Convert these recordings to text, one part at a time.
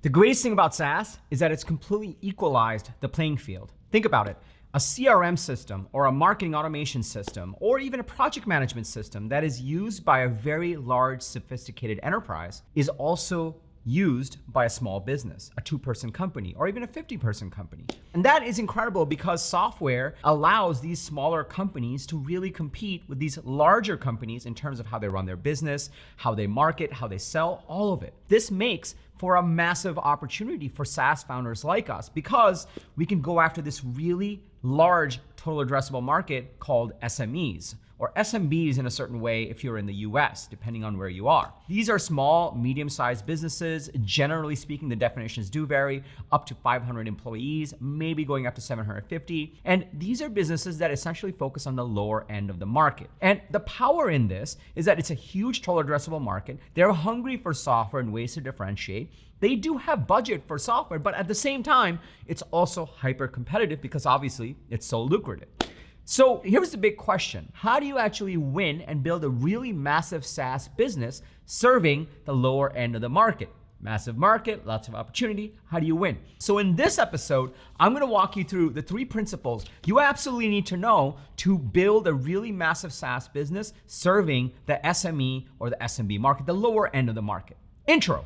The greatest thing about SaaS is that it's completely equalized the playing field. Think about it. A CRM system or a marketing automation system or even a project management system that is used by a very large, sophisticated enterprise is also used by a small business, a 2-person company, or even a 50-person company. And that is incredible because software allows these smaller companies to really compete with these larger companies in terms of how they run their business, how they market, how they sell, all of it. This makes for a massive opportunity for SaaS founders like us because we can go after this really large total addressable market called SMEs, or SMBs in a certain way if you're in the US, depending on where you are. These are small, medium-sized businesses. Generally speaking, the definitions do vary, up to 500 employees, maybe going up to 750. And these are businesses that essentially focus on the lower end of the market. And the power in this is that it's a huge total addressable market. They're hungry for software and ways to differentiate. They do have budget for software, but at the same time, it's also hyper competitive because obviously it's so lucrative. So here's the big question. How do you actually win and build a really massive SaaS business serving the lower end of the market? Massive market, lots of opportunity. How do you win? So in this episode, I'm gonna walk you through the 3 principles you absolutely need to know to build a really massive SaaS business serving the SME or the SMB market, the lower end of the market. Intro.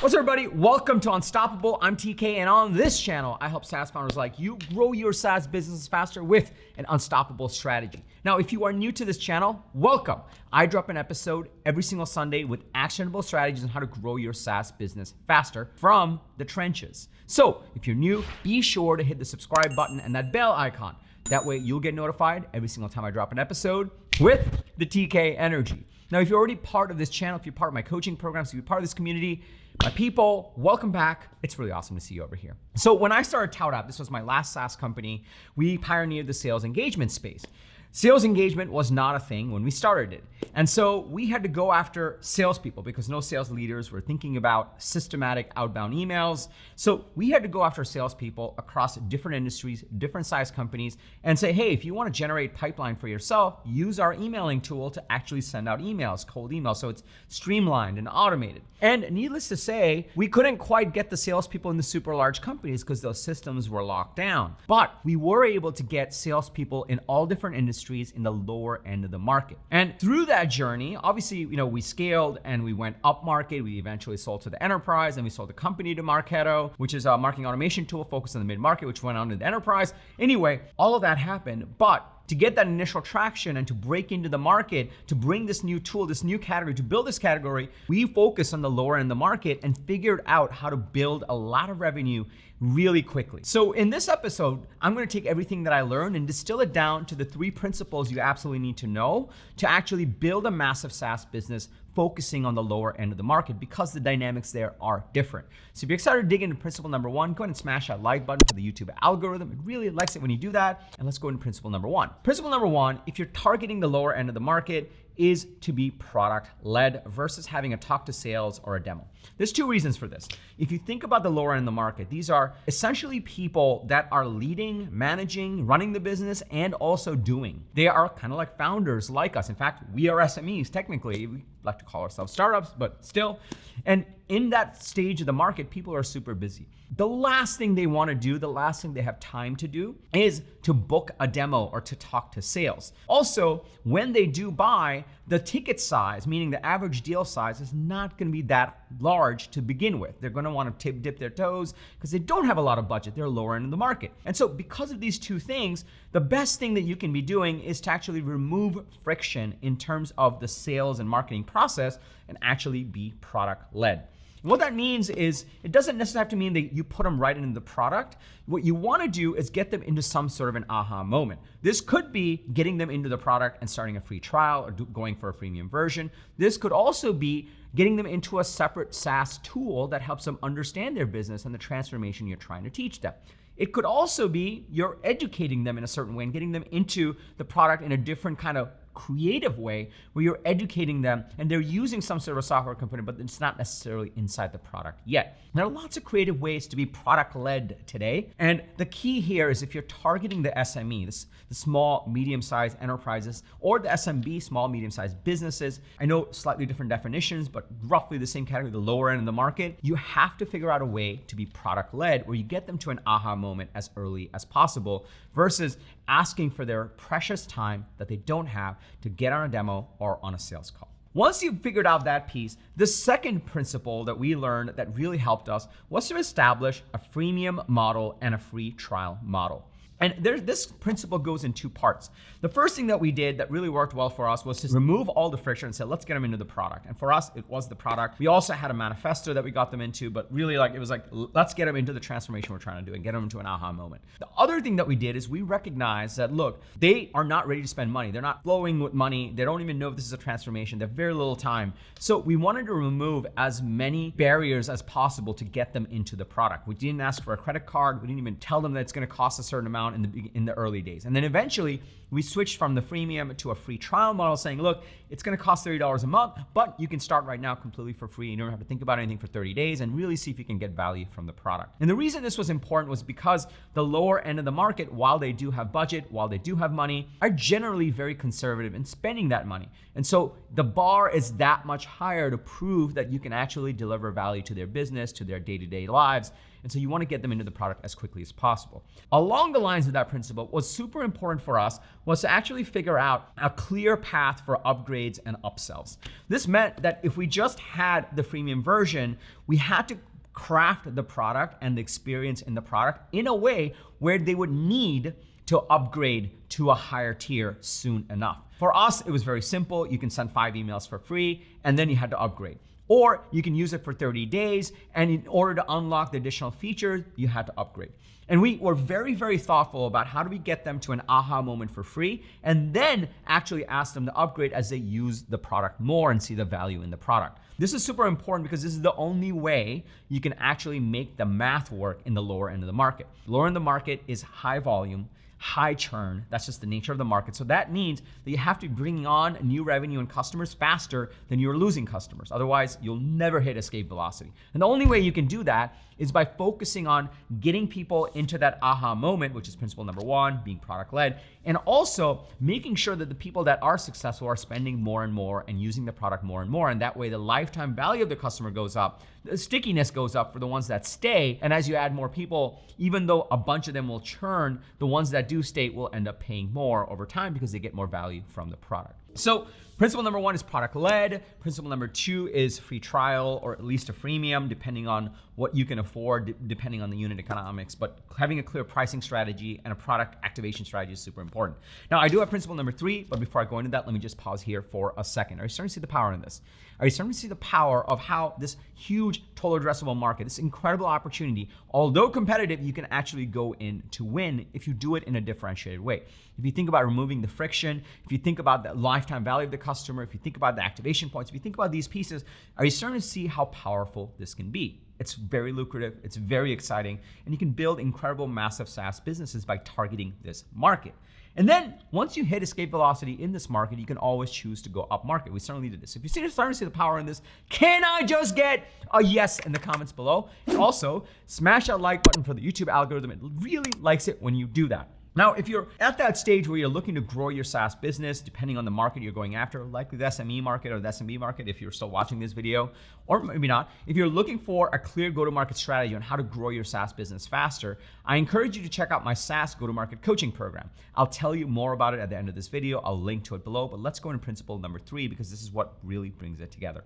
What's up, everybody? Welcome to Unstoppable. I'm TK, and on this channel, I help SaaS founders like you grow your SaaS businesses faster with an unstoppable strategy. Now, if you are new to this channel, welcome. I drop an episode every single Sunday with actionable strategies on how to grow your SaaS business faster from the trenches. So if you're new, be sure to hit the subscribe button and that bell icon. That way you'll get notified every single time I drop an episode with the TK energy. Now, if you're already part of this channel, if you're part of my coaching programs, if you're part of this community, my people, welcome back. It's really awesome to see you over here. So when I started ToutApp, this was my last SaaS company, we pioneered the sales engagement space. Sales engagement was not a thing when we started it. And so we had to go after salespeople because no sales leaders were thinking about systematic outbound emails. So we had to go after salespeople across different industries, different size companies, and say, hey, if you want to generate pipeline for yourself, use our emailing tool to actually send out emails, cold emails, so it's streamlined and automated. And needless to say, we couldn't quite get the salespeople in the super large companies because those systems were locked down. But we were able to get salespeople in all different industries in the lower end of the market. And through that journey, obviously, we scaled and we went up market. We eventually sold to the enterprise and we sold the company to Marketo, which is a marketing automation tool focused on the mid-market, which went on to the enterprise. Anyway, all of that happened, but to get that initial traction and to break into the market, to bring this new tool, this new category, to build this category, we focused on the lower end of the market and figured out how to build a lot of revenue really quickly. So in this episode, I'm gonna take everything that I learned and distill it down to the 3 principles you absolutely need to know to actually build a massive SaaS business focusing on the lower end of the market because the dynamics there are different. So if you're excited to dig into principle number 1, go ahead and smash that like button for the YouTube algorithm. It really likes it when you do that. And let's go into principle number 1. Principle number 1, if you're targeting the lower end of the market, is to be product-led versus having a talk to sales or a demo. There's 2 reasons for this. If you think about the lower end of the market, these are essentially people that are leading, managing, running the business, and also doing. They are kind of like founders like us. In fact, we are SMEs technically. We like to call ourselves startups, but still. And in that stage of the market, people are super busy. The last thing they want to do, the last thing they have time to do is to book a demo or to talk to sales. Also, when they do buy, the ticket size, meaning the average deal size, is not going to be that large to begin with. They're going to want to dip their toes because they don't have a lot of budget. They're lower end of the market. And so because of these 2 things, the best thing that you can be doing is to actually remove friction in terms of the sales and marketing process and actually be product-led. What that means is it doesn't necessarily have to mean that you put them right into the product. What you want to do is get them into some sort of an aha moment. This could be getting them into the product and starting a free trial or going for a freemium version. This could also be getting them into a separate SaaS tool that helps them understand their business and the transformation you're trying to teach them. It could also be you're educating them in a certain way and getting them into the product in a different kind of creative way where you're educating them and they're using some sort of software component, but it's not necessarily inside the product yet. There are lots of creative ways to be product-led today. And the key here is if you're targeting the SME, the small, medium-sized enterprises, or the SMB, small, medium-sized businesses, I know slightly different definitions, but roughly the same category, the lower end of the market, you have to figure out a way to be product-led where you get them to an aha moment as early as possible versus asking for their precious time that they don't have to get on a demo or on a sales call. Once you've figured out that piece, the second principle that we learned that really helped us was to establish a freemium model and a free trial model. And this principle goes in two parts. The first thing that we did that really worked well for us was to remove all the friction and say, let's get them into the product. And for us, it was the product. We also had a manifesto that we got them into, but really it was like, let's get them into the transformation we're trying to do and get them into an aha moment. The other thing that we did is we recognized that, look, they are not ready to spend money. They're not flowing with money. They don't even know if this is a transformation. They have very little time. So we wanted to remove as many barriers as possible to get them into the product. We didn't ask for a credit card. We didn't even tell them that it's going to cost a certain amount in the early days. And then eventually we switched from the freemium to a free trial model saying, look, it's going to cost $30 a month, but you can start right now completely for free. You don't have to think about anything for 30 days and really see if you can get value from the product. And the reason this was important was because the lower end of the market, while they do have budget, while they do have money, are generally very conservative in spending that money. And so the bar is that much higher to prove that you can actually deliver value to their business, to their day-to-day lives. And so you want to get them into the product as quickly as possible. Along the lines of that principle, what's super important for us was to actually figure out a clear path for upgrades and upsells. This meant that if we just had the freemium version, we had to craft the product and the experience in the product in a way where they would need to upgrade to a higher tier soon enough. For us, it was very simple. You can send 5 emails for free, and then you had to upgrade. Or you can use it for 30 days, and in order to unlock the additional features, you had to upgrade. And we were very, very thoughtful about how do we get them to an aha moment for free, and then actually ask them to upgrade as they use the product more and see the value in the product. This is super important because this is the only way you can actually make the math work in the lower end of the market. Lower end of the market is high volume, high churn. That's just the nature of the market. So that means that you have to be bringing on new revenue and customers faster than you're losing customers. Otherwise, you'll never hit escape velocity. And the only way you can do that is by focusing on getting people into that aha moment, which is principle number 1, being product led, and also making sure that the people that are successful are spending more and more and using the product more and more. And that way the lifetime value of the customer goes up, the stickiness goes up for the ones that stay. And as you add more people, even though a bunch of them will churn, the ones that do stay will end up paying more over time because they get more value from the product. So principle number 1 is product led. Principle number 2 is free trial, or at least a freemium, depending on what you can afford, depending on the unit economics. But having a clear pricing strategy and a product activation strategy is super important. Now, I do have principle number 3, but before I go into that, let me just pause here for a second. Are you starting to see the power in this? Are you starting to see the power of how this huge total addressable market, this incredible opportunity, although competitive, you can actually go in to win if you do it in a differentiated way? If you think about removing the friction, if you think about the lifetime value of the customer, if you think about the activation points, if you think about these pieces, are you starting to see how powerful this can be? It's very lucrative, it's very exciting, and you can build incredible, massive SaaS businesses by targeting this market. And then once you hit escape velocity in this market, you can always choose to go up market. We certainly did this. If you're starting to see the power in this, can I just get a yes in the comments below? And also, smash that like button for the YouTube algorithm. It really likes it when you do that. Now, if you're at that stage where you're looking to grow your SaaS business, depending on the market you're going after, like the SME market or the SMB market, if you're still watching this video, or maybe not, if you're looking for a clear go-to-market strategy on how to grow your SaaS business faster, I encourage you to check out my SaaS go-to-market coaching program. I'll tell you more about it at the end of this video. I'll link to it below, but let's go into principle number 3 because this is what really brings it together.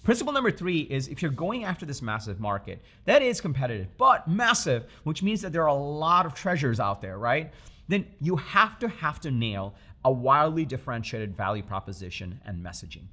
Principle number 3 is if you're going after this massive market, that is competitive, but massive, which means that there are a lot of treasures out there, right? Then you have to nail a wildly differentiated value proposition and messaging.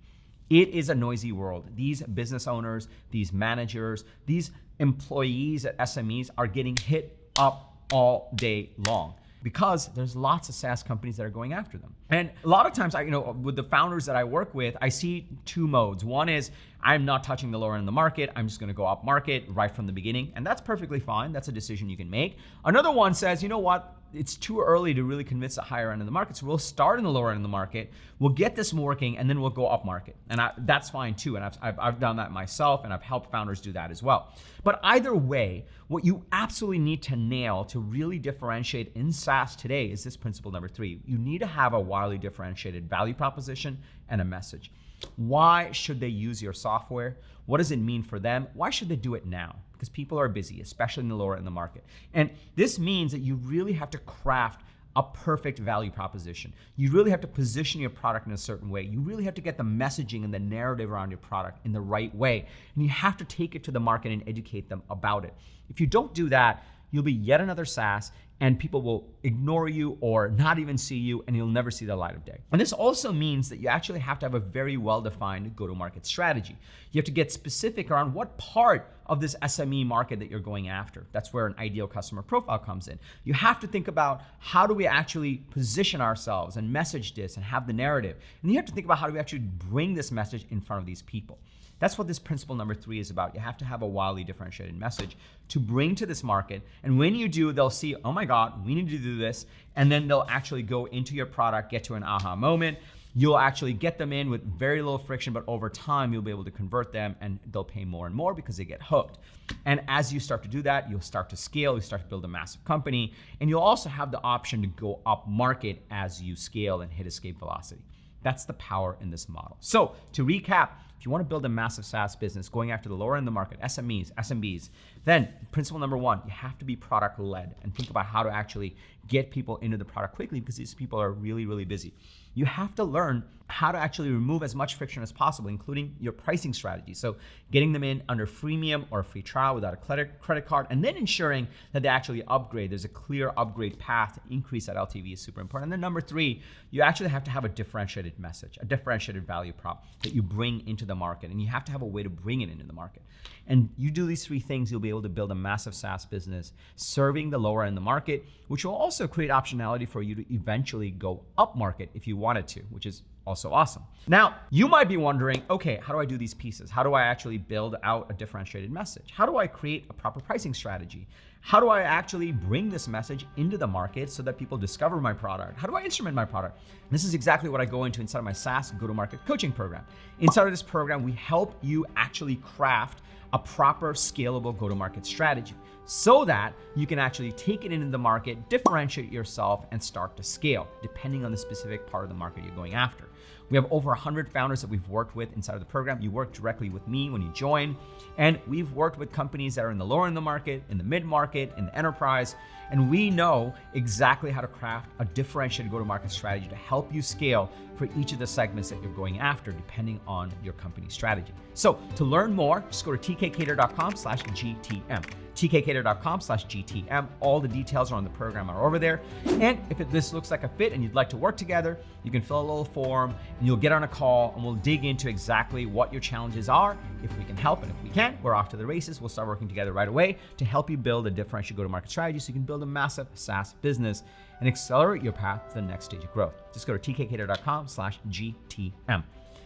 It is a noisy world. These business owners, these managers, these employees at SMEs are getting hit up all day long, because there's lots of SaaS companies that are going after them. And a lot of times, with the founders that I work with, I see 2 modes. One is I'm not touching the lower end of the market. I'm just going to go up market right from the beginning. And that's perfectly fine. That's a decision you can make. Another one says, you know what? It's too early to really convince the higher end of the market. So we'll start in the lower end of the market. We'll get this working and then we'll go up market. And that's fine too. And I've done that myself and I've helped founders do that as well. But either way, what you absolutely need to nail to really differentiate in SaaS today is this principle number 3. You need to have a wildly differentiated value proposition and a message. Why should they use your software? What does it mean for them? Why should they do it now? Because people are busy, especially in the lower end of the market. And this means that you really have to craft a perfect value proposition. You really have to position your product in a certain way. You really have to get the messaging and the narrative around your product in the right way. And you have to take it to the market and educate them about it. If you don't do that, you'll be yet another SaaS and people will ignore you or not even see you and you'll never see the light of day. And this also means that you actually have to have a very well-defined go-to-market strategy. You have to get specific around what part of this SME market that you're going after. That's where an ideal customer profile comes in. You have to think about how do we actually position ourselves and message this and have the narrative. And you have to think about how do we actually bring this message in front of these people. That's what this principle number 3 is about. You have to have a wildly differentiated message to bring to this market. And when you do, they'll see, oh my God, we need to do this. And then they'll actually go into your product, get to an aha moment. You'll actually get them in with very little friction, but over time, you'll be able to convert them and they'll pay more and more because they get hooked. And as you start to do that, you'll start to scale, you start to build a massive company, and you'll also have the option to go up market as you scale and hit escape velocity. That's the power in this model. So to recap, if you want to build a massive SaaS business going after the lower end of the market, SMEs, SMBs, then principle number 1, you have to be product led and think about how to actually get people into the product quickly because these people are really, really busy. You have to learn how to actually remove as much friction as possible, including your pricing strategy. So getting them in under freemium or a free trial without a credit card, and then ensuring that they actually upgrade. There's a clear upgrade path to increase that LTV is super important. And then number 3, you actually have to have a differentiated message, a differentiated value prop that you bring into the market, and you have to have a way to bring it into the market. And you do these 3 things, you'll be able to build a massive SaaS business serving the lower end of the market, which will also create optionality for you to eventually go up market if you wanted to, which is also awesome. Now, you might be wondering, okay, how do I do these pieces? How do I actually build out a differentiated message? How do I create a proper pricing strategy? How do I actually bring this message into the market so that people discover my product? How do I instrument my product? And this is exactly what I go into inside of my SaaS go-to-market coaching program. Inside of this program, we help you actually craft a proper scalable go-to-market strategy so that you can actually take it into the market, differentiate yourself, and start to scale depending on the specific part of the market you're going after. We have over 100 founders that we've worked with inside of the program. You work directly with me when you join. And we've worked with companies that are in the lower end of the market, in the mid-market, in the enterprise. And we know exactly how to craft a differentiated go-to-market strategy to help you scale for each of the segments that you're going after, depending on your company strategy. So to learn more, just go to tkcater.com/GTM. tkcater.com/GTM. All the details around the program are over there. And if this looks like a fit and you'd like to work together, you can fill a little form and you'll get on a call and we'll dig into exactly what your challenges are. If we can help, and if we can't, we're off to the races. We'll start working together right away to help you build a differentiated go-to-market strategy so you can build a massive SaaS business and accelerate your path to the next stage of growth. Just go to tkcater.com/GTM.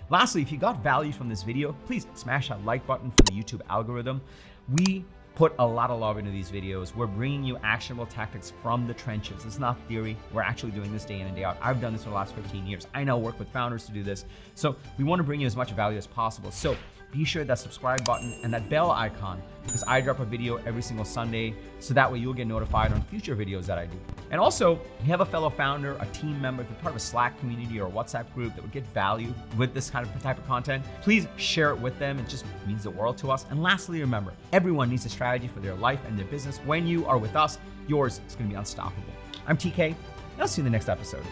Lastly, if you got value from this video, please smash that like button for the YouTube algorithm. We put a lot of love into these videos. We're bringing you actionable tactics from the trenches. It's not theory. We're actually doing this day in and day out. I've done this for the last 15 years. I now work with founders to do this. So we want to bring you as much value as possible. So be sure that subscribe button and that bell icon, because I drop a video every single Sunday, so that way you'll get notified on future videos that I do. And also, if you have a fellow founder, a team member, if you're part of a Slack community or a WhatsApp group that would get value with this kind of type of content, please share it with them. It just means the world to us. And lastly, remember, everyone needs a strategy for their life and their business. When you are with us, yours is going to be unstoppable. I'm TK, and I'll see you in the next episode.